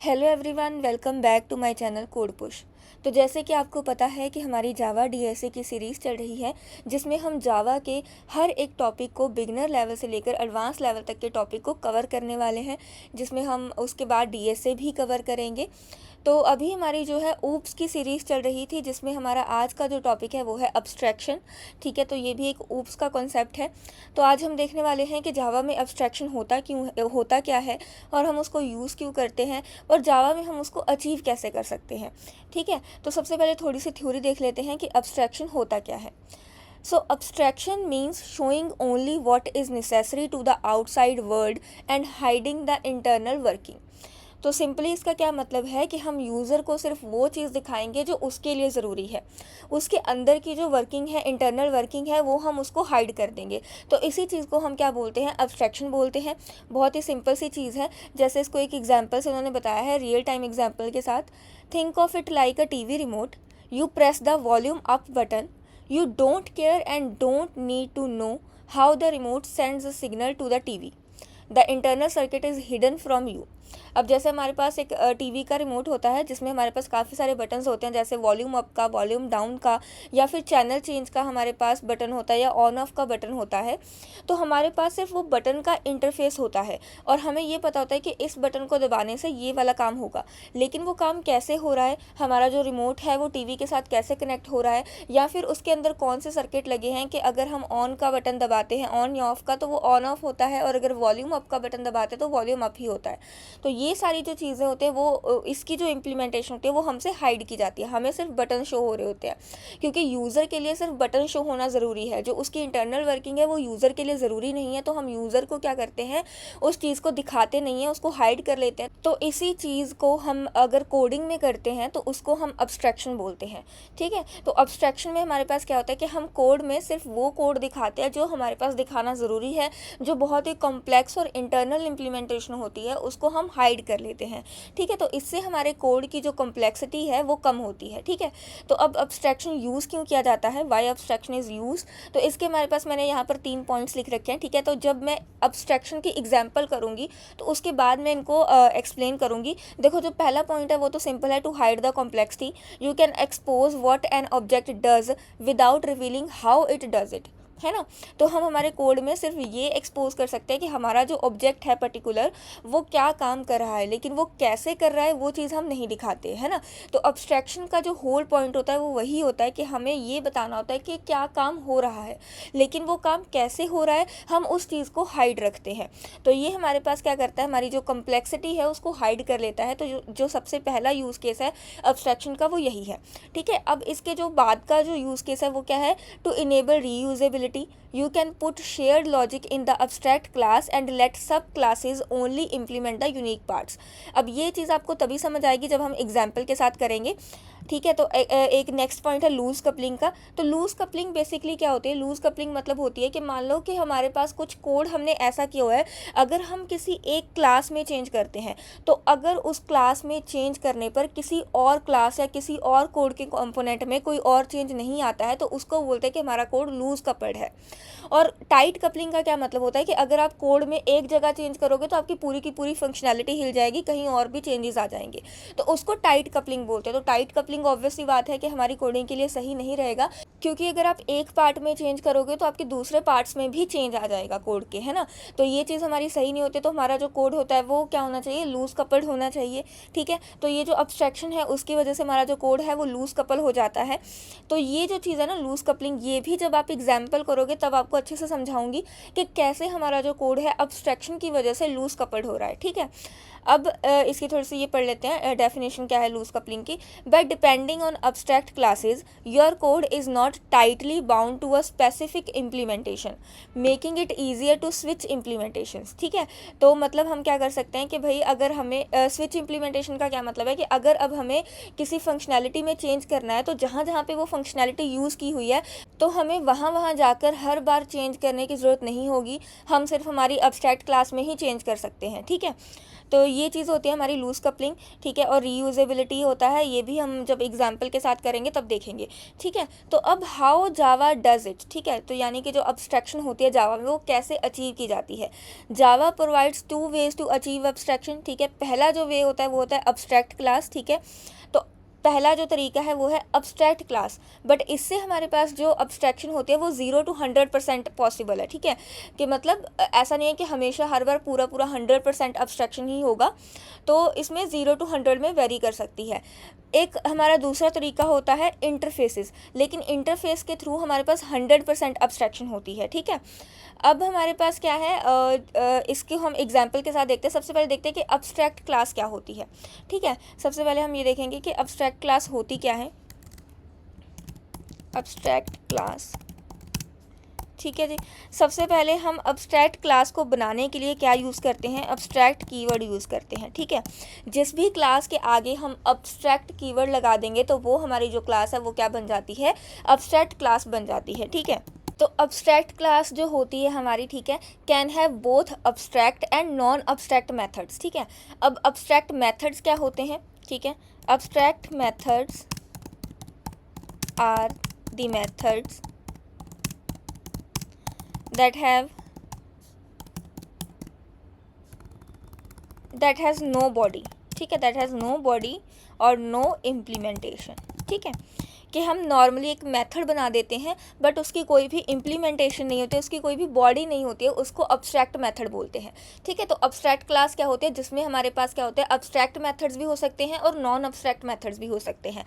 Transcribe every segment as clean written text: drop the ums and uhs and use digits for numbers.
Hello everyone, welcome back to my channel code push. तो जैसे कि आपको पता है कि हमारी जावा डीएसए की सीरीज़ चल रही है, जिसमें हम जावा के हर एक टॉपिक को बिगिनर लेवल से लेकर एडवांस लेवल तक के टॉपिक को कवर करने वाले हैं, जिसमें हम उसके बाद डीएसए भी कवर करेंगे। तो अभी हमारी जो है ऊप्स की सीरीज़ चल रही थी, जिसमें हमारा आज का जो टॉपिक है वो है अब्स्ट्रैक्शन। ठीक है, तो ये भी एक ऊप्स का कॉन्सेप्ट है। तो आज हम देखने वाले हैं कि जावा में अब्स्ट्रैक्शन होता क्या है, और हम उसको यूज़ क्यों करते हैं, और जावा में हम उसको अचीव कैसे कर सकते हैं। ठीक है, तो सबसे पहले थोड़ी सी थ्योरी देख लेते हैं कि अब्स्ट्रैक्शन होता क्या है। So abstraction means showing only what is necessary to the outside world and hiding the internal working. तो सिंपली इसका क्या मतलब है कि हम यूज़र को सिर्फ वो चीज़ दिखाएंगे जो उसके लिए ज़रूरी है, उसके अंदर की जो वर्किंग है, इंटरनल वर्किंग है, वो हम उसको हाइड कर देंगे। तो इसी चीज़ को हम क्या बोलते हैं, अब्स्ट्रैक्शन बोलते हैं। बहुत ही सिंपल सी चीज़ है। जैसे इसको एक एग्जाम्पल से उन्होंने बताया है, रियल टाइम एग्जाम्पल के साथ। Think of it like a TV remote. You press the volume up button. You don't care and don't need to know how the remote sends a signal to the TV. The internal circuit is hidden from you. अब जैसे हमारे पास एक TV का remote होता है, जिसमें हमारे पास काफ़ी सारे बटन्स होते हैं, जैसे वॉल्यूम अप का, वॉल्यूम डाउन का, या फिर चैनल चेंज का हमारे पास बटन होता है, या ऑन ऑफ का बटन होता है। तो हमारे पास सिर्फ वो बटन का इंटरफेस होता है, और हमें ये पता होता है कि इस बटन को दबाने से ये वाला काम होगा। लेकिन वो काम कैसे हो रहा है, हमारा जो रिमोट है वो टीवी के साथ कैसे कनेक्ट हो रहा है, या फिर उसके अंदर कौन से सर्किट लगे हैं कि अगर हम ऑन का बटन दबाते हैं, ऑन या ऑफ का, तो वो ऑन ऑफ होता है, और अगर वॉल्यूम अप का बटन दबाते हैं तो वॉल्यूम अप ही होता है। तो ये सारी जो चीज़ें होती हैं वो इसकी जो इम्प्लीमेंटेशन होती है वो हमसे हाइड की जाती है। हमें सिर्फ बटन शो हो रहे होते हैं, क्योंकि यूज़र के लिए सिर्फ बटन शो होना ज़रूरी है। जो उसकी इंटरनल वर्किंग है वो यूज़र के लिए ज़रूरी नहीं है। तो हम यूज़र को क्या करते हैं, उस चीज़ को दिखाते नहीं है, उसको हाइड कर लेते हैं। तो इसी चीज़ को हम अगर कोडिंग में करते हैं तो उसको हम अब्स्ट्रैक्शन बोलते हैं। ठीक है, तो अब्स्ट्रैक्शन में हमारे पास क्या होता है कि हम कोड में सिर्फ वो कोड दिखाते हैं जो हमारे पास दिखाना ज़रूरी है। जो बहुत ही कॉम्प्लेक्स और इंटरनल इम्प्लीमेंटेशन होती है उसको हम हाइड कर लेते हैं। ठीक है, तो इससे हमारे कोड की जो कॉम्प्लेक्सिटी है वो कम होती है। ठीक है, तो अब अब्स्ट्रैक्शन यूज़ क्यों किया जाता है, वाई अब्स्ट्रैक्शन इज़ यूज। तो इसके हमारे पास मैंने यहाँ पर 3 पॉइंट्स लिख रखे हैं। ठीक है, तो जब मैं अब्स्ट्रैक्शन की एग्जाम्पल करूँगी तो उसके बाद मैं इनको एक्सप्लेन करूँगी। देखो, जो पहला पॉइंट है वो तो सिंपल है, to hide the complexity. You can expose what an object does without revealing how it does it, है ना। तो हम हमारे कोड में सिर्फ ये एक्सपोज कर सकते हैं कि हमारा जो ऑब्जेक्ट है पर्टिकुलर वो क्या काम कर रहा है, लेकिन वो कैसे कर रहा है वो चीज़ हम नहीं दिखाते, है ना। तो अब्स्ट्रैक्शन का जो होल पॉइंट होता है वो वही होता है कि हमें ये बताना होता है कि क्या काम हो रहा है, लेकिन वो काम कैसे हो रहा है हम उस चीज़ को हाइड रखते हैं। तो ये हमारे पास क्या करता है, हमारी जो कम्प्लेक्सिटी है उसको हाइड कर लेता है। तो जो सबसे पहला यूज़ केस है अब्स्ट्रैक्शन का वो यही है। ठीक है, अब इसके जो बाद का जो यूज़ केस है वो क्या है, to enable reusability. You can put shared logic in the abstract class and let sub classes only implement the unique parts। अब ये चीज़ आपको तभी समझ आएगी जब हम एग्जाम्पल के साथ करेंगे। ठीक है, तो एक नेक्स्ट पॉइंट है लूज कपलिंग का। तो लूज कपलिंग बेसिकली क्या होती है, लूज कपलिंग मतलब होती है कि मान लो कि हमारे पास कुछ कोड हमने ऐसा किया हुआ है, अगर हम किसी एक क्लास में चेंज करते हैं तो अगर उस क्लास में चेंज करने पर किसी और क्लास या किसी और कोड के कंपोनेंट में कोई और चेंज नहीं आता है तो उसको बोलते हैं कि हमारा कोड लूज कपल्ड है। और टाइट कपलिंग का क्या मतलब होता है कि अगर आप कोड में एक जगह चेंज करोगे तो आपकी पूरी की पूरी फंक्शनैलिटी हिल जाएगी, कहीं और भी चेंजेस आ जाएंगे, तो उसको टाइट कपलिंग बोलते हैं। तो टाइट कपलिंग ऑब्वियसली बात है कि हमारी कोडिंग के लिए सही नहीं रहेगा, क्योंकि अगर आप एक पार्ट में चेंज करोगे तो आपके दूसरे पार्ट्स में भी चेंज आ जाएगा कोड के, है ना। तो ये चीज़ हमारी सही नहीं होती। तो हमारा जो कोड होता है वो क्या होना चाहिए, लूज कपल्ड होना चाहिए। ठीक है, तो ये जो अब्स्ट्रैक्शन है उसकी वजह से हमारा जो कोड है वो लूज कपल हो जाता है। तो ये जो चीज़ है ना लूज कपलिंग, ये भी जब आप एग्जाम्पल करोगे तब आपको अच्छे से समझाऊंगी कि कैसे हमारा जो कोड है अब्स्ट्रैक्शन की वजह से लूज कपल्ड हो रहा है। ठीक है, अब इसकी थोड़ी सी ये पढ़ लेते हैं डेफिनेशन क्या है लूज कपलिंग की। But depending on abstract classes your code is not tightly bound to a specific implementation making it easier to switch implementation. ठीक है, तो मतलब हम क्या कर सकते हैं कि भाई अगर हमें स्विच इम्प्लीमेंटेशन का क्या मतलब है कि अगर अब हमें किसी फंक्शनैलिटी में चेंज करना है तो जहाँ जहाँ पे वो फंक्शनैलिटी यूज़ की हुई है तो हमें वहाँ जाकर हर बार चेंज करने की ज़रूरत नहीं होगी, हम सिर्फ हमारी अब्स्ट्रैक्ट क्लास में ही चेंज कर सकते हैं। ठीक है, तो ये चीज़ होती है हमारी लूज कपलिंग। ठीक है, और रीयूजेबिलिटी होता है, ये भी हम जब एग्जाम्पल के साथ करेंगे तब देखेंगे, ठीक है। तो अब हाउ जावा डज इट, ठीक है, तो यानी कि जो अब्स्ट्रैक्शन होती है जावा में वो कैसे अचीव की जाती है। Java provides 2 ways to achieve abstraction, ठीक है। पहला जो वे होता है वो होता है अब्स्ट्रैक्ट क्लास, ठीक है। तो पहला जो तरीका है वो है अब्स्ट्रैक्ट क्लास, बट इससे हमारे पास जो अब्स्ट्रैक्शन होती है वो 0 to 100% पॉसिबल है, ठीक है। कि मतलब ऐसा नहीं है कि हमेशा हर बार पूरा 100% अब्स्ट्रैक्शन ही होगा, तो इसमें 0 to 100 में वेरी कर सकती है। एक हमारा दूसरा तरीका होता है इंटरफेसेस, लेकिन इंटरफेस के थ्रू हमारे पास 100% अब्स्ट्रैक्शन होती है, ठीक है। अब हमारे पास क्या है, इसके हम एग्जाम्पल के साथ देखते हैं। सबसे पहले देखते हैं कि अब्स्ट्रैक्ट क्लास क्या होती है, ठीक है। सबसे पहले हम ये देखेंगे कि अब्स्ट्रैक्ट क्लास होती क्या है। अब्स्ट्रैक्ट क्लास, ठीक है जी। सबसे पहले हम अब्स्ट्रैक्ट क्लास को बनाने के लिए क्या यूज़ करते हैं, अब्स्ट्रैक्ट कीवर्ड यूज़ करते हैं, ठीक है। जिस भी क्लास के आगे हम अब्स्ट्रैक्ट कीवर्ड लगा देंगे तो वो हमारी जो क्लास है वो क्या बन जाती है, अब्स्ट्रैक्ट क्लास बन जाती है, ठीक है। तो अब्स्ट्रैक्ट क्लास जो होती है हमारी, ठीक है, can have both abstract and non abstract methods, ठीक है। अब अब्स्ट्रैक्ट मेथड्स क्या होते हैं, ठीक है। Abstract methods are the methods that has no body, ठीक है, that has no body और no implementation, ठीक है। कि हम नॉर्मली एक मेथड बना देते हैं बट उसकी कोई भी इम्प्लीमेंटेशन नहीं होती है, उसकी कोई भी बॉडी नहीं होती है, उसको अब्स्ट्रैक्ट मेथड बोलते हैं, ठीक है। तो अब्स्ट्रैक्ट क्लास क्या होती है, जिसमें हमारे पास क्या होता है, अब्स्ट्रैक्ट मेथड्स भी हो सकते हैं और नॉन अब्स्ट्रैक्ट मेथड्स भी हो सकते हैं।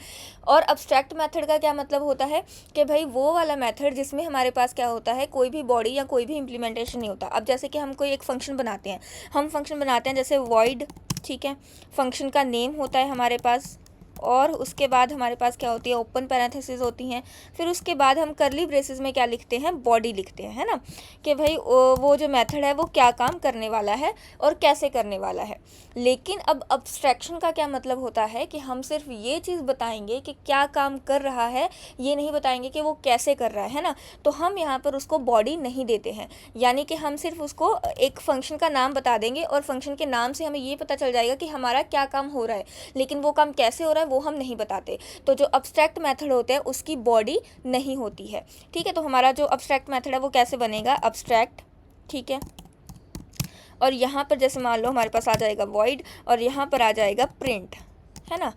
और अब्स्ट्रैक्ट मेथड का क्या मतलब होता है कि भाई वो वाला मेथड जिसमें हमारे पास क्या होता है, कोई भी बॉडी या कोई भी इम्प्लीमेंटेशन नहीं होता। अब जैसे कि हम कोई एक फंक्शन बनाते हैं, हम फंक्शन बनाते हैं जैसे वॉइड, ठीक है। फंक्शन का नेम होता है हमारे पास, और उसके बाद हमारे पास क्या होती है, ओपन पैरेंथेसिस होती हैं। फिर उसके बाद हम करली ब्रेसेस में क्या लिखते हैं, बॉडी लिखते हैं, है ना, कि भाई वो जो मेथड है वो क्या काम करने वाला है और कैसे करने वाला है। लेकिन अब अब्स्ट्रैक्शन का क्या मतलब होता है कि हम सिर्फ ये चीज़ बताएंगे कि क्या काम कर रहा है, ये नहीं बताएंगे कि वो कैसे कर रहा है ना। तो हम यहाँ पर उसको बॉडी नहीं देते हैं, यानी कि हम सिर्फ उसको एक फंक्शन का नाम बता देंगे और फंक्शन के नाम से हमें ये पता चल जाएगा कि हमारा क्या काम हो रहा है, लेकिन वो काम कैसे हो रहा है वो हम नहीं बताते। तो जो अब्स्ट्रैक्ट मेथड होते हैं उसकी बॉडी नहीं होती है, ठीक है। तो हमारा जो अब्स्ट्रैक्ट मेथड है वो कैसे बनेगा, अब्स्ट्रैक्ट, ठीक है। और यहाँ पर जैसे मान लो हमारे पास आ जाएगा वॉइड और यहाँ पर आ जाएगा प्रिंट, है ना,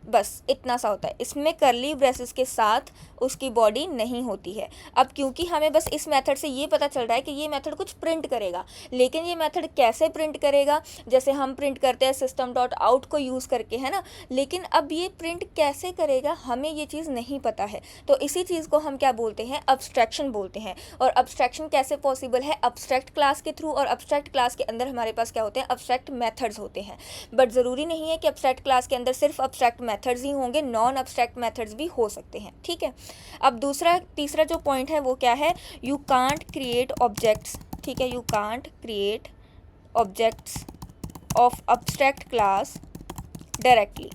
बस इतना सा होता है। इसमें करली ब्रेसेस के साथ उसकी बॉडी नहीं होती है। अब क्योंकि हमें बस इस मेथड से ये पता चल रहा है कि ये मेथड कुछ प्रिंट करेगा, लेकिन ये मेथड कैसे प्रिंट करेगा, जैसे हम प्रिंट करते हैं system.out को यूज़ करके, है ना, लेकिन अब ये प्रिंट कैसे करेगा हमें ये चीज़ नहीं पता है। तो इसी चीज़ को हम क्या बोलते हैं, अब्स्ट्रैक्शन बोलते हैं। और अब्स्ट्रैक्शन कैसे पॉसिबल है, अब्स्ट्रैक्ट क्लास के थ्रू, और अब्स्ट्रैक्ट क्लास के अंदर हमारे पास क्या होते हैं, अब्स्ट्रैक्ट मेथड्स होते हैं। बट ज़रूरी नहीं है कि अब्स्ट्रैक्ट क्लास के अंदर सिर्फ अब्स्ट्रैक्ट मेथड्स ही होंगे, नॉन अब्स्ट्रैक्ट मेथड्स भी हो सकते हैं, ठीक है। अब तीसरा जो पॉइंट है वो क्या है, यू कांट क्रिएट ऑब्जेक्ट्स, ठीक है, you can't create objects of abstract class directly,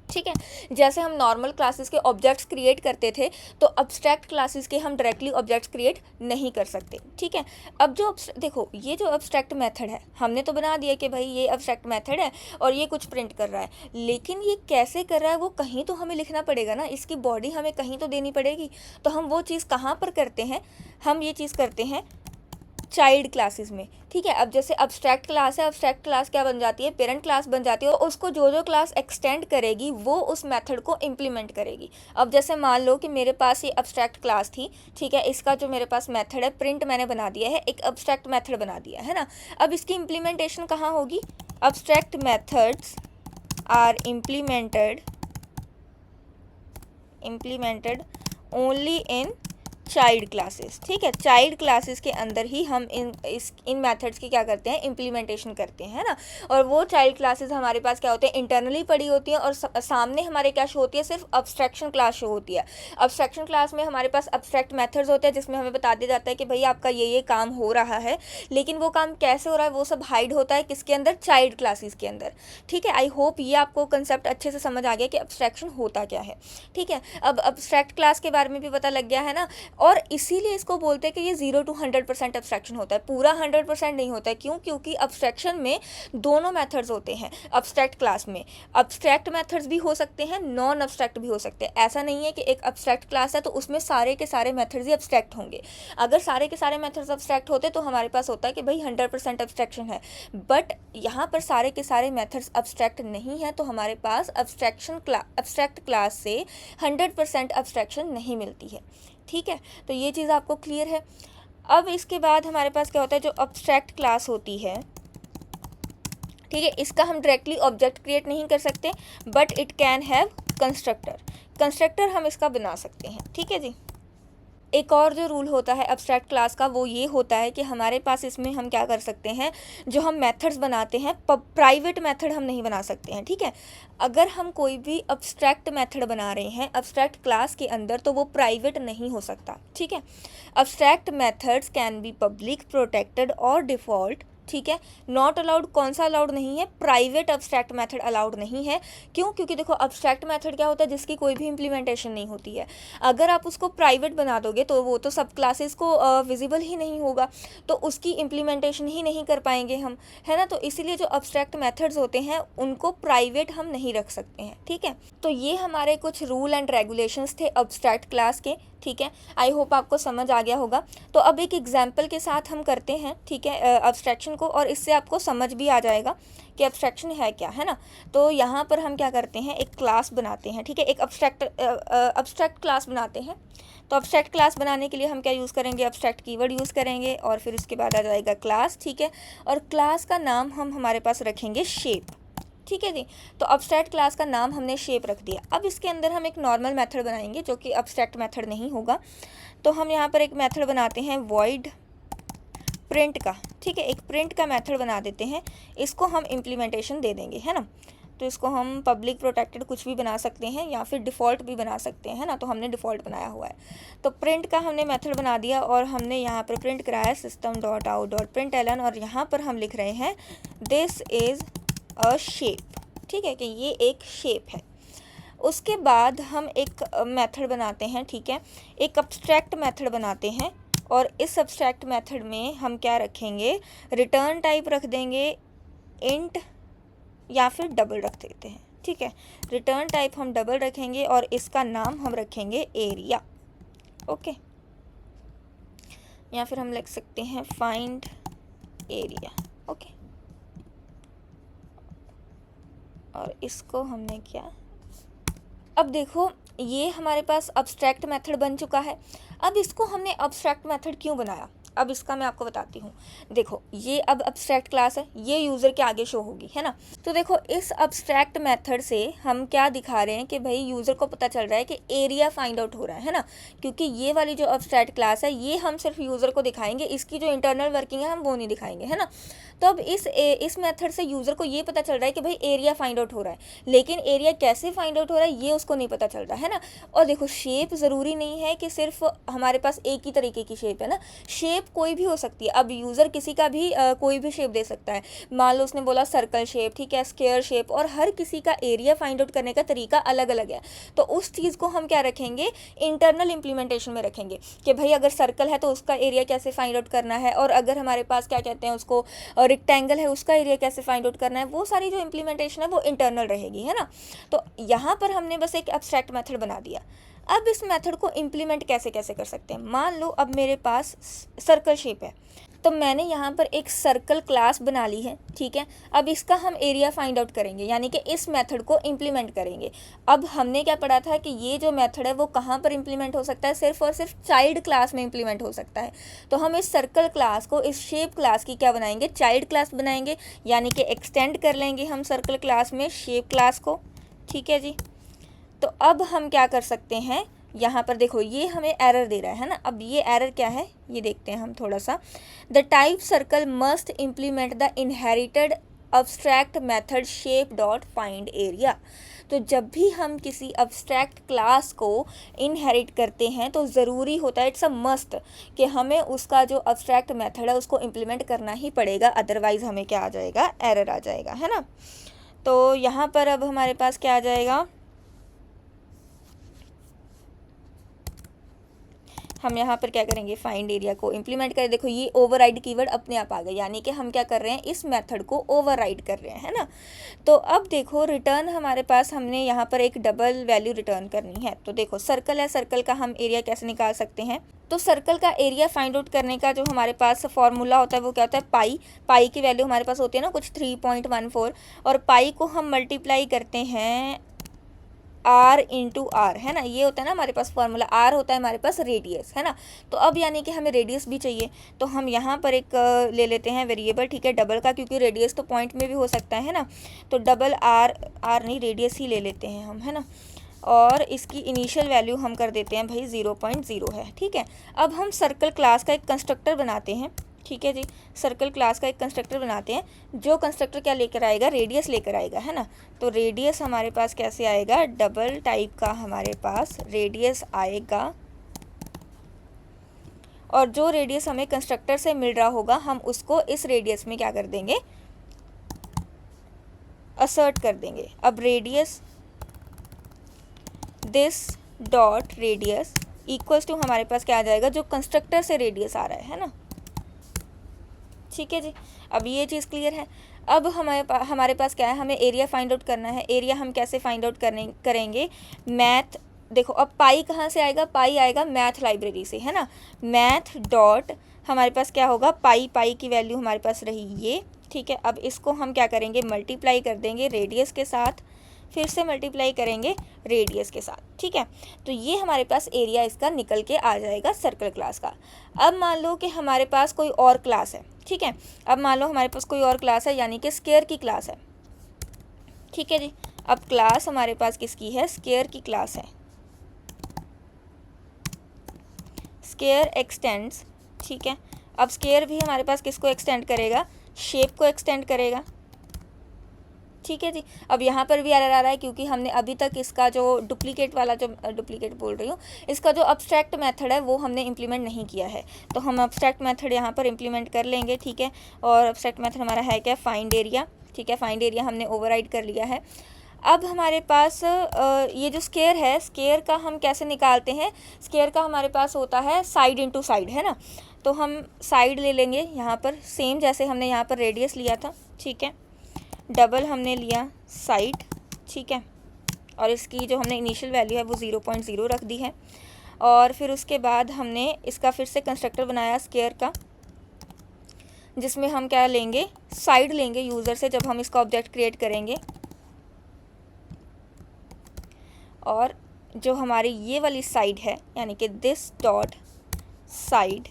ठीक है। जैसे हम नॉर्मल क्लासेस के ऑब्जेक्ट्स क्रिएट करते थे तो अब्स्ट्रैक्ट क्लासेस के हम डायरेक्टली ऑब्जेक्ट्स क्रिएट नहीं कर सकते, ठीक है। अब जो देखो ये जो अब्स्ट्रैक्ट मेथड है हमने तो बना दिया कि भाई ये अब्स्ट्रैक्ट मेथड है और ये कुछ प्रिंट कर रहा है, लेकिन ये कैसे कर रहा है वो कहीं तो हमें लिखना पड़ेगा ना, इसकी बॉडी हमें कहीं तो देनी पड़ेगी। तो हम वो चीज़ कहाँ पर करते हैं, हम ये चीज़ करते हैं चाइल्ड क्लासेस में, ठीक है। अब जैसे अब्स्ट्रैक्ट क्लास है, अब्स्ट्रैक्ट क्लास क्या बन जाती है, पेरेंट क्लास बन जाती है, और उसको जो क्लास एक्सटेंड करेगी वो उस मेथड को इम्प्लीमेंट करेगी। अब जैसे मान लो कि मेरे पास ये अब्स्ट्रैक्ट क्लास थी, ठीक है, इसका जो मेरे पास मेथड है प्रिंट मैंने बना दिया है, एक अब्स्ट्रैक्ट मेथड बना दिया है ना। अब इसकी इम्प्लीमेंटेशन कहाँ होगी, abstract methods are implemented only in child classes, ठीक है। चाइल्ड क्लासेस के अंदर ही हम इन मेथड्स की क्या करते हैं, इम्प्लीमेंटेशन करते हैं ना। और वो चाइल्ड क्लासेस हमारे पास क्या होते हैं, इंटरनली पड़ी होती हैं, और सामने हमारे क्या शो होती है, सिर्फ अब्स्ट्रैक्शन क्लास शो होती है। अब्स्ट्रैक्शन क्लास में हमारे पास अब्स्ट्रैक्ट मेथड्स होते हैं जिसमें हमें बता दिया जाता है कि भाई आपका ये काम हो रहा है, लेकिन वो काम कैसे हो रहा है वो सब हाइड होता है किसके अंदर, चाइल्ड क्लासेस के अंदर, ठीक है। आई होप ये आपको कंसेप्ट अच्छे से समझ आ गया कि अब्स्ट्रैक्शन होता क्या है, ठीक है। अब अब्स्ट्रैक्ट क्लास के बारे में भी पता लग गया है ना। और इसीलिए इसको बोलते हैं कि ये 0 to 100% एब्स्ट्रैक्शन होता है, पूरा 100% नहीं होता है। क्यों? क्योंकि एब्स्ट्रैक्शन में दोनों मेथड्स होते हैं। एब्स्ट्रैक्ट क्लास में एब्स्ट्रैक्ट मेथड्स भी हो सकते हैं, नॉन एब्स्ट्रैक्ट भी हो सकते हैं। ऐसा नहीं है कि एक एब्स्ट्रैक्ट क्लास है तो उसमें सारे के सारे मेथड्स ही एब्स्ट्रैक्ट होंगे। अगर सारे के सारे मेथड्स एब्स्ट्रैक्ट होते तो हमारे पास होता है कि भाई 100% एब्स्ट्रैक्शन है, बट यहाँ पर सारे के सारे मेथड्स एब्स्ट्रैक्ट नहीं है, तो हमारे पास एब्स्ट्रैक्ट क्लास से 100% एब्स्ट्रैक्शन नहीं मिलती है। ठीक है, तो ये चीज़ आपको क्लियर है। अब इसके बाद हमारे पास क्या होता है, जो एब्स्ट्रैक्ट क्लास होती है, ठीक है, इसका हम डायरेक्टली ऑब्जेक्ट क्रिएट नहीं कर सकते, but it can have constructor हम इसका बना सकते हैं। ठीक है जी। एक और जो रूल होता है एब्स्ट्रैक्ट क्लास का, वो ये होता है कि हमारे पास इसमें हम क्या कर सकते हैं, जो हम मेथड्स बनाते हैं, प्राइवेट मेथड हम नहीं बना सकते हैं। ठीक है, अगर हम कोई भी एब्स्ट्रैक्ट मेथड बना रहे हैं एब्स्ट्रैक्ट क्लास के अंदर, तो वो प्राइवेट नहीं हो सकता। ठीक है, abstract methods can be public, protected और डिफ़ॉल्ट। ठीक है, नॉट अलाउड कौन सा अलाउड नहीं है, प्राइवेट एब्स्ट्रैक्ट मेथड अलाउड नहीं है। क्यों? क्योंकि देखो एब्स्ट्रैक्ट मेथड क्या होता है, जिसकी कोई भी इम्प्लीमेंटेशन नहीं होती है। अगर आप उसको प्राइवेट बना दोगे तो वो तो सब क्लासेस को विजिबल ही नहीं होगा, तो उसकी इम्प्लीमेंटेशन ही नहीं कर पाएंगे हम, है ना। तो इसीलिए जो एब्स्ट्रैक्ट मेथड्स होते हैं उनको प्राइवेट हम नहीं रख सकते हैं। ठीक है, तो ये हमारे कुछ रूल एंड रेगुलेशंस थे एब्स्ट्रैक्ट क्लास के। ठीक है, आई होप आपको समझ आ गया होगा। तो अब एक एग्जाम्पल के साथ हम करते हैं, ठीक है, एब्स्ट्रैक्शन को, और इससे आपको समझ भी आ जाएगा कि एब्स्ट्रैक्शन है क्या, है ना। तो यहाँ पर हम क्या करते हैं, एक क्लास बनाते हैं। ठीक है, एक एब्स्ट्रैक्ट क्लास बनाते हैं। तो एब्स्ट्रैक्ट क्लास बनाने के लिए हम क्या यूज़ करेंगे, एब्स्ट्रैक्ट कीवर्ड यूज़ करेंगे, और फिर उसके बाद आ जाएगा क्लास। ठीक है, और क्लास का नाम हम हमारे पास रखेंगे शेप। ठीक है जी। तो एब्स्ट्रैक्ट क्लास का नाम हमने शेप रख दिया। अब इसके अंदर हम एक नॉर्मल मेथड बनाएंगे जो कि एब्स्ट्रैक्ट मेथड नहीं होगा। तो हम यहाँ पर एक मेथड बनाते हैं वॉइड प्रिंट का। ठीक है, एक प्रिंट का मेथड बना देते हैं, इसको हम इम्प्लीमेंटेशन दे देंगे, है ना। तो इसको हम पब्लिक, प्रोटेक्टेड कुछ भी बना सकते हैं, या फिर डिफ़ॉल्ट भी बना सकते हैं, है ना। तो हमने डिफ़ॉल्ट बनाया हुआ है। तो प्रिंट का हमने मेथड बना दिया, और हमने यहाँ पर प्रिंट कराया system.out.println, और यहाँ पर हम लिख रहे हैं दिस इज़ अ शेप। ठीक है, कि ये एक शेप है। उसके बाद हम एक मेथड बनाते हैं। ठीक है, एक एब्स्ट्रैक्ट मेथड बनाते हैं, और इस एब्स्ट्रैक्ट मेथड में हम क्या रखेंगे, रिटर्न टाइप रख देंगे इंट, या फिर डबल रख देते हैं। ठीक है, रिटर्न टाइप हम डबल रखेंगे, और इसका नाम हम रखेंगे एरिया। ओके, या फिर हम लिख सकते हैं फाइंड एरिया। ओके, और इसको हमने क्या, अब देखो ये हमारे पास एब्स्ट्रैक्ट मेथड बन चुका है। अब इसको हमने एब्स्ट्रैक्ट मेथड क्यों बनाया, अब इसका मैं आपको बताती हूँ। देखो ये अब एब्स्ट्रैक्ट क्लास है, ये यूज़र के आगे शो होगी, है ना। तो देखो इस एब्स्ट्रैक्ट मेथड से हम क्या दिखा रहे हैं कि भाई यूज़र को पता चल रहा है कि एरिया फाइंड आउट हो रहा है ना। क्योंकि ये वाली जो एब्स्ट्रैक्ट क्लास है ये हम सिर्फ यूज़र को दिखाएंगे, इसकी जो इंटरनल वर्किंग है हम वो नहीं दिखाएंगे, है ना। तो अब इस मेथड से यूज़र को ये पता चल रहा है कि भाई एरिया फाइंड आउट हो रहा है, लेकिन एरिया कैसे फाइंड आउट हो रहा है ये उसको नहीं पता चल रहा है ना। और देखो शेप ज़रूरी नहीं है कि सिर्फ हमारे पास एक ही तरीके की शेप है ना, शेप कोई भी हो सकती है। अब यूज़र किसी का भी कोई भी शेप दे सकता है। मान लो उसने बोला सर्कल शेप, ठीक है, स्क्वायर शेप, और हर किसी का एरिया फाइंड आउट करने का तरीका अलग अलग है। तो उस चीज़ को हम क्या रखेंगे, इंटरनल इम्प्लीमेंटेशन में रखेंगे कि भाई अगर सर्कल है तो उसका एरिया कैसे फाइंड आउट करना है, और अगर हमारे पास क्या कहते हैं उसको रेक्टेंगल है उसका एरिया कैसे फाइंड आउट करना है, वो सारी जो इम्प्लीमेंटेशन है वो इंटरनल रहेगी, है ना। तो यहाँ पर हमने बस एक एब्स्ट्रैक्ट मेथड बना दिया। अब इस मेथड को इम्प्लीमेंट कैसे कैसे कर सकते हैं, मान लो अब मेरे पास सर्कल शेप है, तो मैंने यहाँ पर एक सर्कल क्लास बना ली है। ठीक है, अब इसका हम एरिया फाइंड आउट करेंगे, यानी कि इस मेथड को इम्प्लीमेंट करेंगे। अब हमने क्या पढ़ा था कि ये जो मेथड है वो कहाँ पर इम्प्लीमेंट हो सकता है, सिर्फ और सिर्फ चाइल्ड क्लास में इम्प्लीमेंट हो सकता है। तो हम इस सर्कल क्लास को इस शेप क्लास की क्या बनाएंगे, चाइल्ड क्लास बनाएंगे, यानी कि एक्सटेंड कर लेंगे हम सर्कल क्लास में शेप क्लास को। ठीक है जी। तो अब हम क्या कर सकते हैं, यहाँ पर देखो ये हमें एरर दे रहा है ना। अब ये एरर क्या है ये देखते हैं हम थोड़ा सा। The type circle must implement the inherited abstract method shape dot find area. तो जब भी हम किसी अब्स्ट्रैक्ट क्लास को इनहेरिट करते हैं तो ज़रूरी होता है, इट्स अ मस्ट, कि हमें उसका जो अब्स्ट्रैक्ट मेथड है उसको इम्प्लीमेंट करना ही पड़ेगा, अदरवाइज़ हमें क्या आ जाएगा, एरर आ जाएगा, है ना। तो यहाँ पर अब हमारे पास क्या आ जाएगा, हम यहाँ पर क्या करेंगे, फाइंड एरिया को इम्प्लीमेंट करें। देखो ये ओवरराइड कीवर्ड अपने आप आ गए, यानी कि हम क्या कर रहे हैं, इस मेथड को ओवरराइड कर रहे हैं, है ना। तो अब देखो रिटर्न हमारे पास, हमने यहाँ पर एक डबल वैल्यू रिटर्न करनी है। तो देखो सर्कल है, सर्कल का हम एरिया कैसे निकाल सकते हैं। तो सर्कल का एरिया फाइंड आउट करने का जो हमारे पास फॉर्मूला होता है वो क्या होता है, पाई। पाई की वैल्यू हमारे पास होती है ना कुछ 3.14, और पाई को हम मल्टीप्लाई करते हैं r इंटू आर, है ना। ये होता है ना हमारे पास फॉर्मूला, r होता है हमारे पास रेडियस, है ना। तो अब यानी कि हमें रेडियस भी चाहिए, तो हम यहाँ पर एक ले लेते हैं वेरिएबल, ठीक है, डबल का, क्योंकि रेडियस तो पॉइंट में भी हो सकता है ना। तो डबल आर नहीं, रेडियस ही ले लेते हैं हम, है ना। और इसकी इनिशियल वैल्यू हम कर देते हैं भाई 0.0 है, ठीक है। अब हम सर्कल क्लास का एक कंस्ट्रक्टर बनाते हैं, ठीक है जी। सर्कल क्लास का एक कंस्ट्रक्टर बनाते हैं, जो कंस्ट्रक्टर क्या लेकर आएगा, रेडियस लेकर आएगा, है ना। तो रेडियस हमारे पास कैसे आएगा, डबल टाइप का हमारे पास रेडियस आएगा, और जो रेडियस हमें कंस्ट्रक्टर से मिल रहा होगा हम उसको इस रेडियस में क्या कर देंगे, असर्ट कर देंगे। अब radius this dot radius equals to हमारे पास क्या आ जाएगा, जो कंस्ट्रक्टर से रेडियस आ रहा है ना, ठीक है जी। अब ये चीज़ क्लियर है। अब हमारे पास क्या है, हमें एरिया फाइंड आउट करना है। एरिया हम कैसे फाइंड आउट करेंगे, मैथ, देखो अब पाई कहाँ से आएगा, पाई आएगा मैथ लाइब्रेरी से, है ना। मैथ डॉट हमारे पास क्या होगा, पाई, पाई की वैल्यू हमारे पास रही ये, ठीक है। अब इसको हम क्या करेंगे, मल्टीप्लाई कर देंगे रेडियस के साथ, फिर से मल्टीप्लाई करेंगे रेडियस के साथ, ठीक है। तो ये हमारे पास एरिया इसका निकल के आ जाएगा सर्कल क्लास का। अब मान लो कि हमारे पास कोई और क्लास है, ठीक है। अब मान लो हमारे पास कोई और क्लास है, यानी कि स्क्वायर की क्लास है, ठीक है जी। अब क्लास हमारे पास किसकी है, स्क्वायर की क्लास है। स्क्वायर एक्सटेंड्स, ठीक है। अब स्क्वायर भी हमारे पास किसको एक्सटेंड करेगा, शेप को एक्सटेंड करेगा, ठीक है जी। अब यहाँ पर भी एरर आ रहा है, क्योंकि हमने अभी तक इसका जो डुप्लीकेट वाला, जो डुप्लीकेट बोल रही हूँ, इसका जो अब्स्ट्रैक्ट मेथड है वो हमने इम्प्लीमेंट नहीं किया है। तो हम अब्स्ट्रैक्ट मेथड यहाँ पर इम्प्लीमेंट कर लेंगे, ठीक है। और अब्स्ट्रैक्ट मेथड हमारा है क्या, फाइंड एरिया, ठीक है। फाइंड एरिया हमने ओवरराइड कर लिया है। अब हमारे पास ये जो स्क्वायर है, स्क्वायर का हम कैसे निकालते हैं, स्क्वायर का हमारे पास होता है साइड इंटू साइड, है ना। तो हम साइड ले लेंगे यहाँ पर, सेम जैसे हमने यहाँ पर रेडियस लिया था, ठीक है। डबल हमने लिया साइड, ठीक है। और इसकी जो हमने इनिशियल वैल्यू है वो 0.0 रख दी है। और फिर उसके बाद हमने इसका फिर से कंस्ट्रक्टर बनाया स्क्वायर का, जिसमें हम क्या लेंगे, साइड लेंगे यूज़र से जब हम इसका ऑब्जेक्ट क्रिएट करेंगे। और जो हमारी ये वाली साइड है, यानी कि दिस डॉट साइड,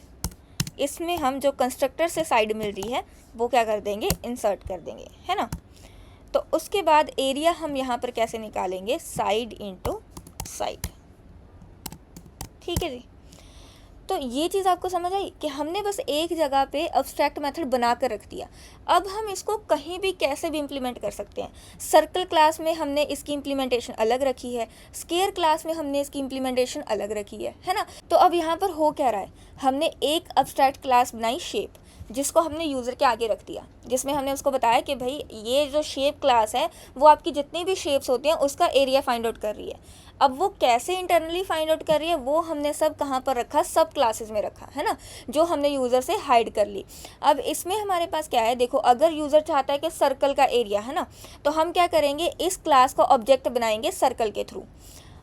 इसमें हम जो कंस्ट्रक्टर से साइड मिल रही है वो क्या कर देंगे, इंसर्ट कर देंगे, है ना। तो उसके बाद एरिया हम यहाँ पर कैसे निकालेंगे, साइड इंटू साइड, ठीक है जी। तो ये चीज़ आपको समझ आई कि हमने बस एक जगह पे अब्स्ट्रैक्ट मेथड बना कर रख दिया। अब हम इसको कहीं भी कैसे भी इम्प्लीमेंट कर सकते हैं। सर्कल क्लास में हमने इसकी इम्प्लीमेंटेशन अलग रखी है, स्क्वायर क्लास में हमने इसकी इम्प्लीमेंटेशन अलग रखी है ना। तो अब यहाँ पर हो क्या रहा है, हमने एक अब्स्ट्रैक्ट क्लास बनाई शेप, जिसको हमने यूज़र के आगे रख दिया, जिसमें हमने उसको बताया कि भाई ये जो शेप क्लास है वो आपकी जितनी भी शेप्स होती हैं उसका एरिया फाइंड आउट कर रही है। अब वो कैसे इंटरनली फाइंड आउट कर रही है वो हमने सब कहाँ पर रखा, सब क्लासेस में रखा, है ना, जो हमने यूज़र से हाइड कर ली। अब इसमें हमारे पास क्या है, देखो अगर यूज़र चाहता है कि सर्कल का एरिया, है ना, तो हम क्या करेंगे, इस क्लास का ऑब्जेक्ट बनाएंगे सर्कल के थ्रू।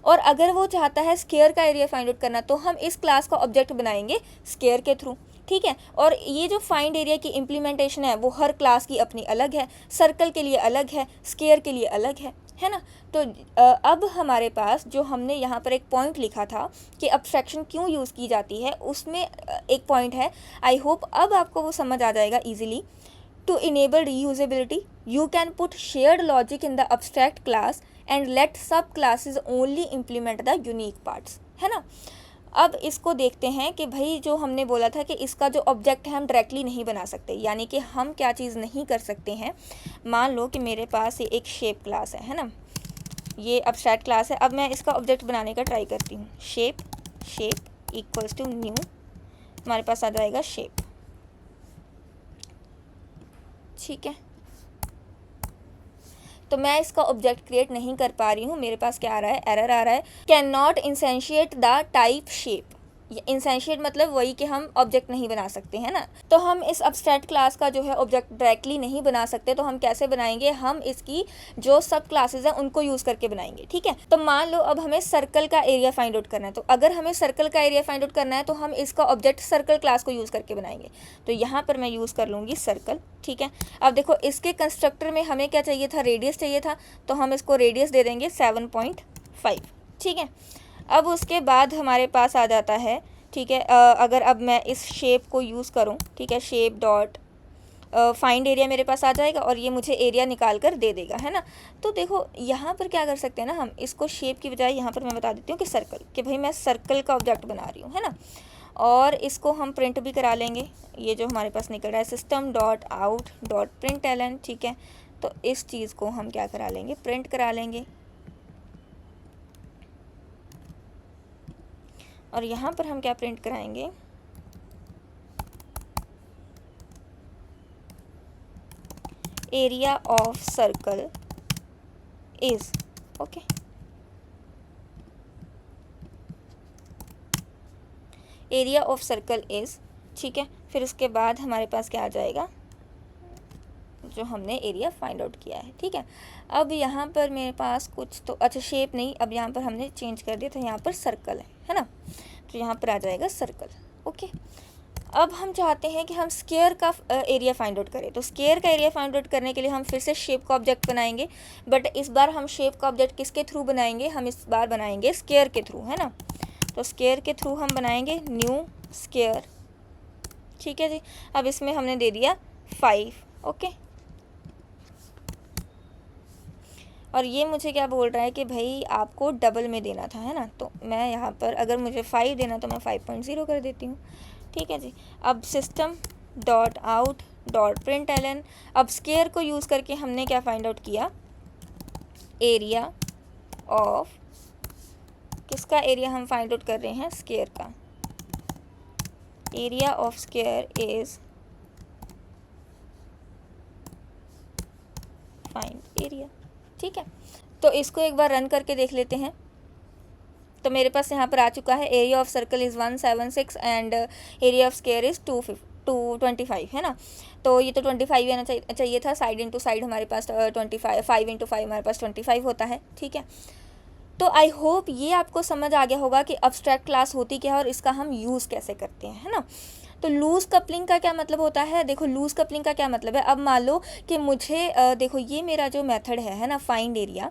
और अगर वो चाहता है स्क्वायर का एरिया फाइंड आउट करना, तो हम इस क्लास का ऑब्जेक्ट बनाएंगे स्क्वायर के थ्रू, ठीक है। और ये जो फाइंड एरिया की इम्प्लीमेंटेशन है वो हर क्लास की अपनी अलग है, सर्कल के लिए अलग है, स्क्वायर के लिए अलग है ना। तो अब हमारे पास जो हमने यहाँ पर एक पॉइंट लिखा था कि अब्स्ट्रैक्शन क्यों यूज़ की जाती है, उसमें एक पॉइंट है, आई होप अब आपको वो समझ आ जाएगा easily. To enable reusability you can put shared logic in the abstract class and let sub classes only implement the unique parts, है ना। अब इसको देखते हैं कि भाई जो हमने बोला था कि इसका जो ऑब्जेक्ट है हम डायरेक्टली नहीं बना सकते, यानी कि हम क्या चीज़ नहीं कर सकते हैं। मान लो कि मेरे पास ये एक शेप क्लास है ना, ये अब्स्ट्रैक्ट क्लास है। अब मैं इसका ऑब्जेक्ट बनाने का ट्राई करती हूँ, शेप इक्वल्स टू न्यू, हमारे पास आ जाएगा शेप, ठीक है। तो मैं इसका ऑब्जेक्ट क्रिएट नहीं कर पा रही हूँ, मेरे पास क्या आ रहा है, एरर आ रहा है, can not instantiate the type shape, instantiate मतलब वही कि हम ऑब्जेक्ट नहीं बना सकते हैं ना, तो हम इस अब्स्ट्रैक्ट क्लास का जो है ऑब्जेक्ट डायरेक्टली नहीं बना सकते, तो हम कैसे बनाएंगे, हम इसकी जो सब क्लासेस हैं उनको यूज़ करके बनाएंगे। ठीक है, तो मान लो अब हमें सर्कल का एरिया फाइंड आउट करना है, तो अगर हमें सर्कल का एरिया फाइंड आउट करना है तो हम इसका ऑब्जेक्ट सर्कल क्लास को यूज़ करके बनाएंगे। तो यहाँ पर मैं यूज़ कर लूँगी सर्कल। ठीक है, अब देखो इसके कंस्ट्रक्टर में हमें क्या चाहिए था, रेडियस चाहिए था, तो हम इसको रेडियस दे देंगे 7.5। ठीक है, अब उसके बाद हमारे पास आ जाता है, ठीक है, अगर अब मैं इस शेप को यूज़ करूं, ठीक है, शेप डॉट फाइंड एरिया मेरे पास आ जाएगा और ये मुझे एरिया निकाल कर दे देगा, है ना। तो देखो यहाँ पर क्या कर सकते हैं ना, हम इसको शेप की बजाय यहाँ पर मैं बता देती हूँ कि सर्कल, कि भाई मैं सर्कल का ऑब्जेक्ट बना रही हूँ, है ना। और इसको हम प्रिंट भी करा लेंगे, ये जो हमारे पास निकल रहा है system dot out dot println. ठीक है, तो इस चीज़ को हम क्या करा लेंगे, प्रिंट करा लेंगे। और यहाँ पर हम क्या प्रिंट कराएंगे, area of circle is, okay, area of circle is. ठीक है, फिर उसके बाद हमारे पास क्या आ जाएगा, जो हमने एरिया फाइंड आउट किया है। ठीक है, अब यहाँ पर मेरे पास कुछ तो अच्छा शेप नहीं, अब यहाँ पर हमने चेंज कर दिया था, यहाँ पर सर्कल है ना, तो यहाँ पर आ जाएगा सर्कल। ओके, अब हम चाहते हैं कि हम स्क्वायर का एरिया फाइंड आउट करें, तो स्क्वायर का एरिया फाइंड आउट करने के लिए हम फिर से शेप का ऑब्जेक्ट बनाएंगे, बट इस बार हम शेप का ऑब्जेक्ट किसके थ्रू बनाएंगे, हम इस बार बनाएंगे स्क्वायर के थ्रू, है ना। तो स्क्वायर के थ्रू हम बनाएंगे न्यू स्क्वायर। ठीक है जी, अब इसमें हमने दे दिया 5। ओके, और ये मुझे क्या बोल रहा है कि भाई आपको डबल में देना था, है ना, तो मैं यहाँ पर अगर मुझे 5 देना तो मैं 5.0 कर देती हूँ। ठीक है जी, अब system dot out dot println, अब स्क्वायर को यूज़ करके हमने क्या फाइंड आउट किया, एरिया ऑफ, किसका एरिया हम फाइंड आउट कर रहे हैं, स्क्वायर का। Area of square is find area. ठीक है, तो इसको एक बार रन करके देख लेते हैं। तो मेरे पास यहाँ पर आ चुका है, area of circle is 176 and area of square is 225, है ना। तो ये तो 25 आना चाहिए था, साइड इंटू साइड हमारे पास 25, 5 इंटू 5 हमारे पास 25 होता है। ठीक है, तो आई होप ये आपको समझ आ गया होगा कि अब्स्ट्रैक्ट क्लास होती क्या है और इसका हम यूज़ कैसे करते हैं, है ना। तो लूज़ कपलिंग का क्या मतलब होता है, देखो लूज़ कपलिंग का क्या मतलब है, अब मान लो कि मुझे देखो ये मेरा जो मेथड है ना, फाइंड एरिया।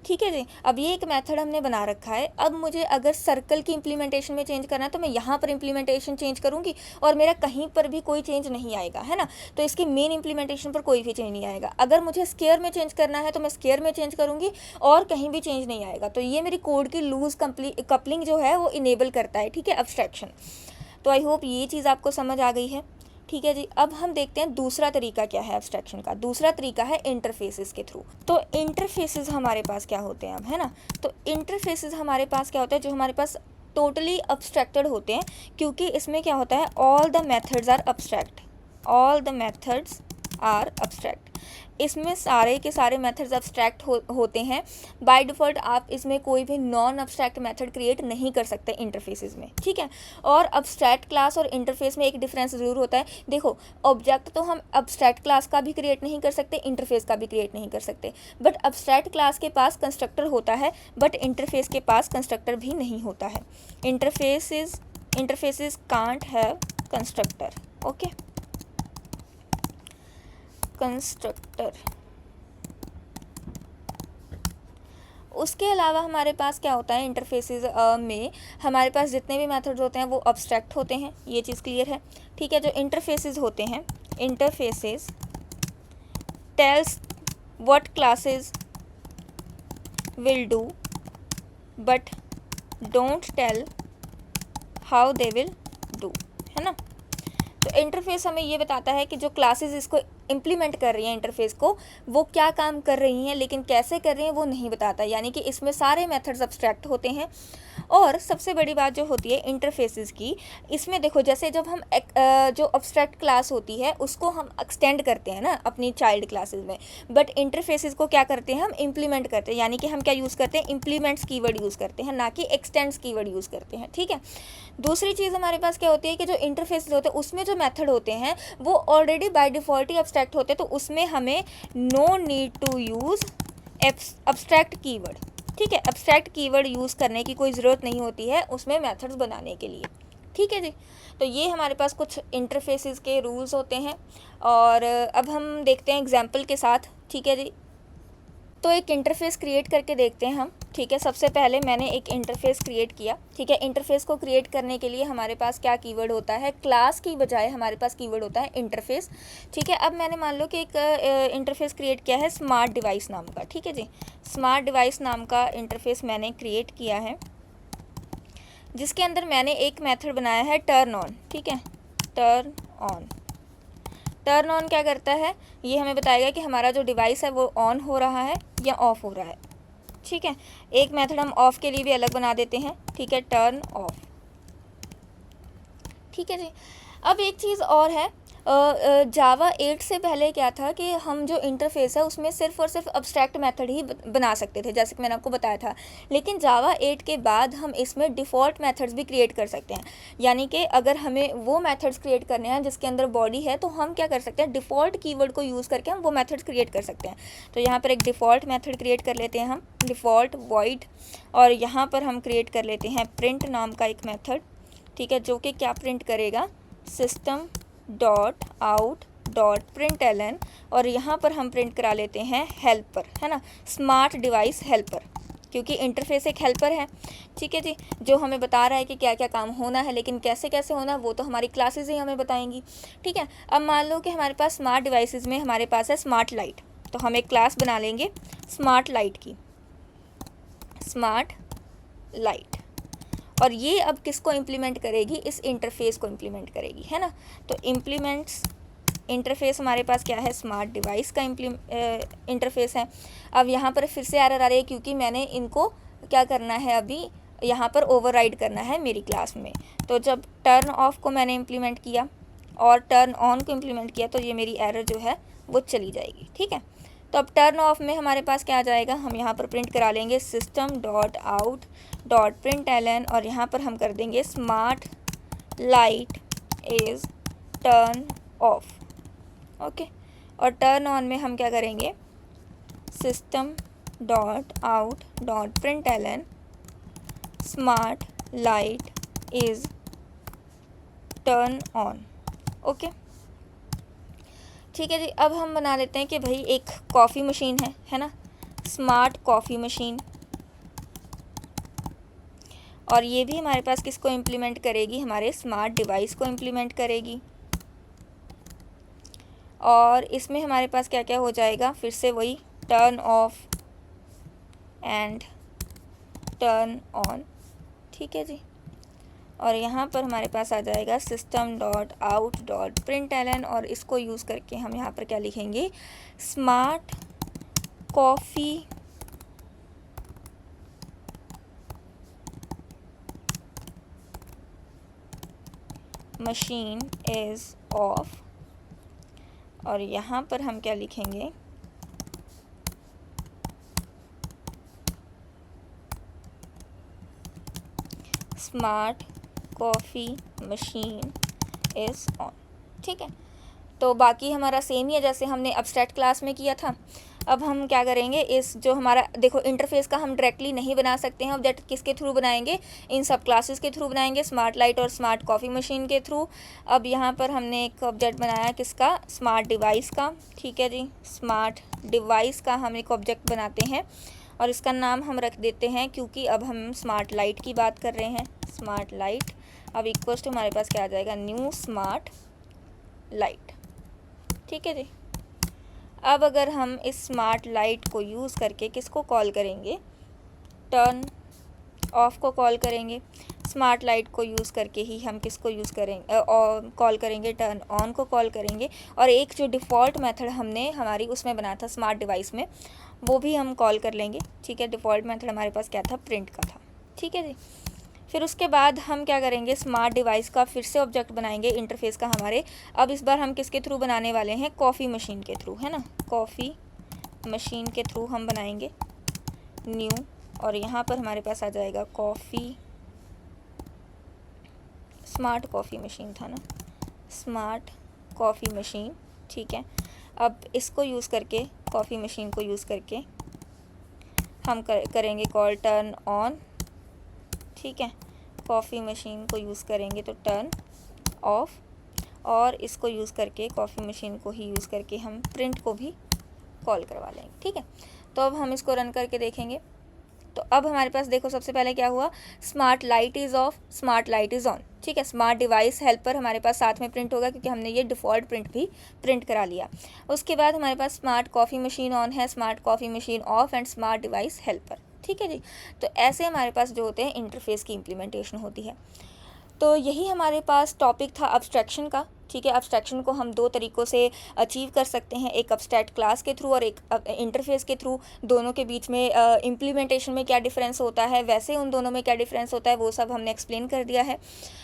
ठीक है जी, अब ये एक मेथड हमने बना रखा है, अब मुझे अगर सर्कल की इम्प्लीमेंटेशन में चेंज करना है तो मैं यहाँ पर इम्प्लीमेंटेशन चेंज करूँगी और मेरा कहीं पर भी कोई चेंज नहीं आएगा, है ना। तो इसकी मेन इम्प्लीमेंटेशन पर कोई भी चेंज नहीं आएगा। अगर मुझे स्क्वायर में चेंज करना है तो मैं स्क्वायर में चेंज करूँगी और कहीं भी चेंज नहीं आएगा। तो ये मेरी कोड की लूज़ कपलिंग जो है वो इनेबल करता है, ठीक है, एब्स्ट्रैक्शन। तो आई होप ये चीज़ आपको समझ आ गई है। ठीक है जी, अब हम देखते हैं दूसरा तरीका क्या है एब्स्ट्रैक्शन का। दूसरा तरीका है इंटरफेसेस के थ्रू। तो इंटरफेसेस हमारे पास क्या होते हैं अब, है ना। तो इंटरफेसेस हमारे पास क्या होता है, जो हमारे पास टोटली अब्स्ट्रैक्टेड होते हैं, क्योंकि इसमें क्या होता है, all the methods are abstract, all the methods are abstract. इसमें सारे के सारे मेथड्स अब्स्ट्रैक्ट होते हैं। बाय डिफ़ॉल्ट आप इसमें कोई भी नॉन अब्स्ट्रैक्ट मेथड क्रिएट नहीं कर सकते इंटरफेसेस में, ठीक है। और अब्स्ट्रैक्ट क्लास और इंटरफेस में एक डिफरेंस ज़रूर होता है। देखो ऑब्जेक्ट तो हम अब्स्ट्रैक्ट क्लास का भी क्रिएट नहीं कर सकते, इंटरफेस का भी क्रिएट नहीं कर सकते, बट अब्स्ट्रैक्ट क्लास के पास कंस्ट्रक्टर होता है, बट इंटरफेस के पास कंस्ट्रक्टर भी नहीं होता है। Interfaces can't have constructor, okay, constructor. उसके अलावा हमारे पास क्या होता है इंटरफेसेस में, हमारे पास जितने भी मेथड्स होते हैं वो अब्स्ट्रैक्ट होते हैं, ये चीज़ क्लियर है, ठीक है। जो इंटरफेसेस होते हैं, interfaces tells what classes will do but don't tell how they will do, है ना। तो इंटरफेस हमें ये बताता है कि जो क्लासेस इसको इम्प्लीमेंट कर रही हैं इंटरफेस को, वो क्या काम कर रही हैं, लेकिन कैसे कर रही हैं वो नहीं बताता, यानी कि इसमें सारे मेथड्स अब्स्ट्रैक्ट होते हैं। और सबसे बड़ी बात जो होती है इंटरफेसेस की, इसमें देखो जैसे जब हम जो अब्स्ट्रैक्ट क्लास होती है उसको हम एक्सटेंड करते हैं ना अपनी चाइल्ड क्लासेस में, बट इंटरफेसेस को क्या करते हैं हम इम्प्लीमेंट करते हैं, यानी कि हम क्या यूज़ करते हैं, इम्प्लीमेंट्स कीवर्ड यूज़ करते हैं, ना कि एक्सटेंड्स कीवर्ड यूज़ करते हैं, ठीक है। दूसरी चीज़ हमारे पास क्या होती है कि जो इंटरफेसेस होते हैं उसमें जो मेथड होते हैं वो ऑलरेडी बाय डिफ़ॉल्ट ही अब्स्ट्रैक्ट होते हैं, तो उसमें हमें no need to use abstract keyword, ठीक है। अब्स्ट्रैक्ट कीवर्ड यूज़ करने की कोई ज़रूरत नहीं होती है उसमें मेथड्स बनाने के लिए, ठीक है जी। तो ये हमारे पास कुछ इंटरफेसेस के रूल्स होते हैं, और अब हम देखते हैं एग्जांपल के साथ, ठीक है जी। तो एक इंटरफेस क्रिएट करके देखते हैं हम, ठीक है। सबसे पहले मैंने एक इंटरफेस क्रिएट किया, ठीक है। इंटरफेस को क्रिएट करने के लिए हमारे पास क्या कीवर्ड होता है, क्लास की बजाय हमारे पास कीवर्ड होता है इंटरफेस, ठीक है। अब मैंने मान लो कि एक इंटरफेस क्रिएट किया है स्मार्ट डिवाइस नाम का, ठीक है जी। स्मार्ट डिवाइस नाम का इंटरफेस मैंने क्रिएट किया है, जिसके अंदर मैंने एक मेथड बनाया है टर्न ऑन, ठीक है। टर्न ऑन, टर्न ऑन क्या करता है, ये हमें बताएगा कि हमारा जो डिवाइस है वो ऑन हो रहा है या ऑफ़ हो रहा है, ठीक है। एक मेथड हम ऑफ़ के लिए भी अलग बना देते हैं, ठीक है, टर्न ऑफ, ठीक है जी। अब एक चीज़ और है, जावा 8 से पहले क्या था कि हम जो इंटरफेस है उसमें सिर्फ़ और सिर्फ अब्स्ट्रैक्ट मेथड ही बना सकते थे, जैसे कि मैंने आपको बताया था। लेकिन जावा 8 के बाद हम इसमें डिफ़ॉल्ट मेथड्स भी क्रिएट कर सकते हैं, यानी कि अगर हमें वो मेथड्स क्रिएट करने हैं जिसके अंदर बॉडी है, तो हम क्या कर सकते हैं, डिफ़ॉल्ट कीवर्ड को यूज़ करके हम वो मेथड्स क्रिएट कर सकते हैं। तो यहाँ पर एक डिफ़ॉल्ट मेथड क्रिएट कर लेते हैं हम, डिफ़ॉल्ट वॉइड, और यहाँ पर हम क्रिएट कर लेते हैं प्रिंट नाम का एक मेथड, ठीक है, जो कि क्या प्रिंट करेगा, system dot out dot println, और यहाँ पर हम प्रिंट करा लेते हैं हेल्पर, है ना, स्मार्ट डिवाइस हेल्पर, क्योंकि इंटरफेस एक हेल्पर है, ठीक है जी, जो हमें बता रहा है कि क्या क्या काम होना है, लेकिन कैसे कैसे होना है वो तो हमारी क्लासेस ही हमें बताएंगी, ठीक है। अब मान लो कि हमारे पास स्मार्ट डिवाइसेस में हमारे पास है स्मार्ट लाइट, तो हम एक क्लास बना लेंगे स्मार्ट लाइट की, स्मार्ट लाइट, और ये अब किसको इम्प्लीमेंट करेगी, इस इंटरफेस को इम्प्लीमेंट करेगी, है ना। तो इम्प्लीमेंट्स इंटरफेस हमारे पास क्या है, स्मार्ट डिवाइस का इंटरफेस है। अब यहाँ पर फिर से एरर आ रही है क्योंकि मैंने इनको क्या करना है, अभी यहाँ पर ओवरराइड करना है मेरी क्लास में। तो जब टर्न ऑफ को मैंने इम्प्लीमेंट किया और टर्न ऑन को इम्प्लीमेंट किया, तो ये मेरी एरर जो है वो चली जाएगी, ठीक है। तो अब टर्न ऑफ में हमारे पास क्या आ जाएगा, हम यहाँ पर प्रिंट करा लेंगे system dot out dot println, और यहाँ पर हम कर देंगे smart light is turn off, okay. और टर्न ऑन में हम क्या करेंगे, system dot out dot println smart light is turn on, okay, ठीक है जी। अब हम बना लेते हैं कि भाई एक कॉफ़ी मशीन है ना, स्मार्ट कॉफ़ी मशीन, और ये भी हमारे पास किसको इम्प्लीमेंट करेगी, हमारे स्मार्ट डिवाइस को इम्प्लीमेंट करेगी। और इसमें हमारे पास क्या क्या हो जाएगा, फिर से वही turn off and turn on, ठीक है जी। और यहाँ पर हमारे पास आ जाएगा system dot out dot println, और इसको यूज़ करके हम यहाँ पर क्या लिखेंगे, smart coffee machine is of, और यहाँ पर हम क्या लिखेंगे, smart coffee machine is on, ठीक है। तो बाकी हमारा सेम ही है जैसे हमने अब्स्ट्रैक्ट क्लास में किया था। अब हम क्या करेंगे, इस जो हमारा देखो इंटरफेस का हम डायरेक्टली नहीं बना सकते हैं, ऑब्जेक्ट किसके थ्रू बनाएंगे, इन सब क्लासेस के थ्रू बनाएंगे, स्मार्ट लाइट और स्मार्ट कॉफ़ी मशीन के थ्रू। अब यहाँ पर हमने एक ऑब्जेक्ट बनाया किसका, स्मार्ट डिवाइस का, ठीक है जी। स्मार्ट डिवाइस का हम एक ऑब्जेक्ट बनाते हैं और इसका नाम हम रख देते हैं, क्योंकि अब हम स्मार्ट लाइट की बात कर रहे हैं, स्मार्ट लाइट। अब इक्वल्स टू हमारे पास क्या आ जाएगा, न्यू स्मार्ट लाइट, ठीक है जी। अब अगर हम इस स्मार्ट लाइट को यूज़ करके किसको कॉल करेंगे, टर्न ऑफ को कॉल करेंगे। स्मार्ट लाइट को यूज़ करके ही हम किसको यूज़ करेंगे, कॉल करेंगे, टर्न ऑन को कॉल करेंगे। और एक जो डिफ़ॉल्ट मेथड हमने हमारी उसमें बनाया था स्मार्ट डिवाइस में, वो भी हम कॉल कर लेंगे। ठीक है, डिफ़ॉल्ट मेथड हमारे पास क्या था, प्रिंट का था। ठीक है जी। फिर उसके बाद हम क्या करेंगे, स्मार्ट डिवाइस का फिर से ऑब्जेक्ट बनाएंगे इंटरफेस का हमारे। अब इस बार हम किसके थ्रू बनाने वाले हैं, कॉफ़ी मशीन के थ्रू, है ना। कॉफ़ी मशीन के थ्रू हम बनाएंगे न्यू, और यहाँ पर हमारे पास आ जाएगा कॉफ़ी, स्मार्ट कॉफ़ी मशीन था ना, स्मार्ट कॉफ़ी मशीन। ठीक है, अब इसको यूज़ करके, कॉफ़ी मशीन को यूज़ करके हम करेंगे कॉल टर्न ऑन। ठीक है, कॉफ़ी मशीन को यूज़ करेंगे तो टर्न ऑफ, और इसको यूज़ करके, कॉफ़ी मशीन को ही यूज़ करके हम प्रिंट को भी कॉल करवा लेंगे। ठीक है, तो अब हम इसको रन करके देखेंगे। तो अब हमारे पास देखो सबसे पहले क्या हुआ, smart light is of, smart light is on. ठीक है, स्मार्ट डिवाइस हेल्पर हमारे पास साथ में प्रिंट होगा क्योंकि हमने ये डिफ़ॉल्ट प्रिंट भी प्रिंट करा लिया। उसके बाद हमारे पास स्मार्ट कॉफ़ी मशीन ऑन है, smart coffee machine of and smart device helper. ठीक है जी। तो ऐसे हमारे पास जो होते हैं इंटरफेस की इम्प्लीमेंटेशन होती है। तो यही हमारे पास टॉपिक था अब्स्ट्रैक्शन का। ठीक है, अब्स्ट्रैक्शन को हम दो तरीक़ों से अचीव कर सकते हैं, एक अब्स्ट्रैक्ट क्लास के थ्रू और एक इंटरफेस के थ्रू। दोनों के बीच में इम्प्लीमेंटेशन में क्या डिफरेंस होता है, वैसे उन दोनों में क्या डिफरेंस होता है, वो सब हमने एक्सप्लेन कर दिया है।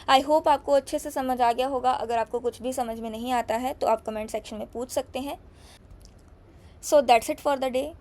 आई होप आपको अच्छे से समझ आ गया होगा। अगर आपको कुछ भी समझ में नहीं आता है तो आप कमेंट सेक्शन में पूछ सकते हैं। So that's it for the day.